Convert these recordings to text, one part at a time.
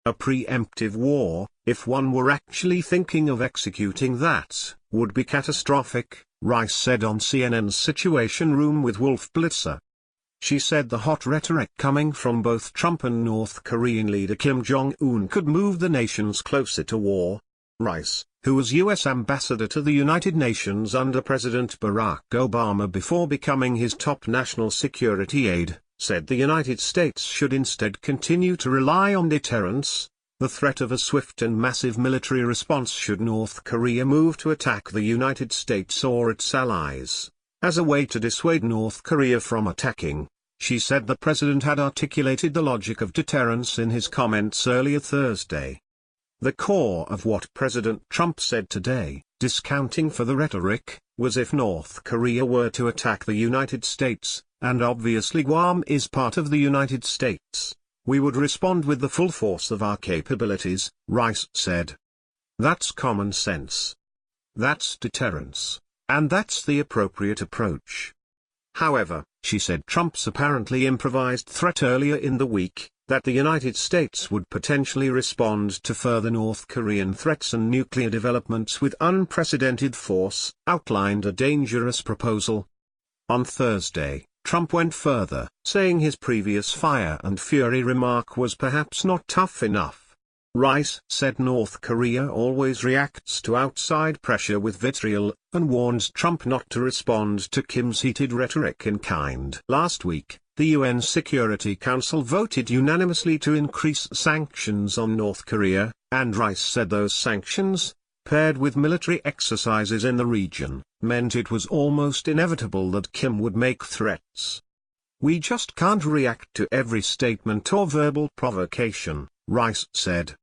A preemptive war, if one were actually thinking of executing that, would be catastrophic, Rice said on CNN's Situation Room with Wolf Blitzer. She said the hot rhetoric coming from both Trump and North Korean leader Kim Jong-un could move the nations closer to war. Rice, who was U.S. ambassador to the United Nations under President Barack Obama before becoming his top national security aide, said the United States should instead continue to rely on deterrence, the threat of a swift and massive military response should North Korea move to attack the United States or its allies. As a way to dissuade North Korea from attacking, she said the president had articulated the logic of deterrence in his comments earlier Thursday. The core of what President Trump said today, discounting for the rhetoric, was if North Korea were to attack the United States, and obviously Guam is part of the United States, we would respond with the full force of our capabilities, Rice said. That's common sense. That's deterrence. And that's the appropriate approach. However, she said Trump's apparently improvised threat earlier in the week, that the United States would potentially respond to further North Korean threats and nuclear developments with unprecedented force, outlined a dangerous proposal. On Thursday, Trump went further, saying his previous fire and fury remark was perhaps not tough enough. Rice said North Korea always reacts to outside pressure with vitriol, and warns Trump not to respond to Kim's heated rhetoric in kind. Last week, the UN Security Council voted unanimously to increase sanctions on North Korea, and Rice said those sanctions, paired with military exercises in the region, meant it was almost inevitable that Kim would make threats. We just can't react to every statement or verbal provocation, Rice said.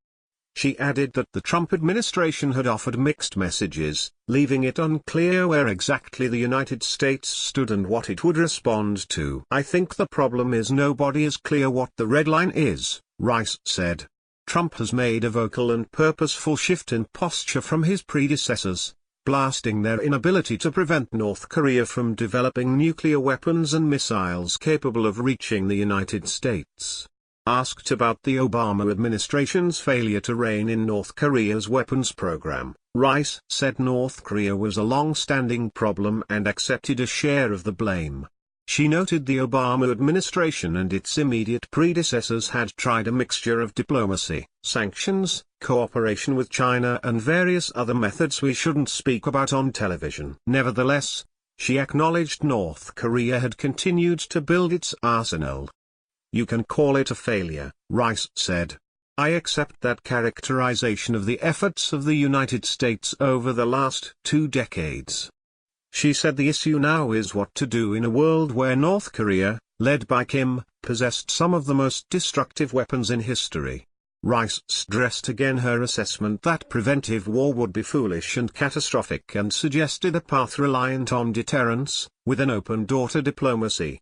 She added that the Trump administration had offered mixed messages, leaving it unclear where exactly the United States stood and what it would respond to. I think the problem is nobody is clear what the red line is, Rice said. Trump has made a vocal and purposeful shift in posture from his predecessors, blasting their inability to prevent North Korea from developing nuclear weapons and missiles capable of reaching the United States. Asked about the Obama administration's failure to rein in North Korea's weapons program, Rice said North Korea was a long-standing problem and accepted a share of the blame. She noted the Obama administration and its immediate predecessors had tried a mixture of diplomacy, sanctions, cooperation with China and various other methods we shouldn't speak about on television. Nevertheless, she acknowledged North Korea had continued to build its arsenal. You can call it a failure, Rice said. I accept that characterization of the efforts of the United States over the last 2 decades. She said the issue now is what to do in a world where North Korea, led by Kim, possessed some of the most destructive weapons in history. Rice stressed again her assessment that preventive war would be foolish and catastrophic and suggested a path reliant on deterrence, with an open door to diplomacy.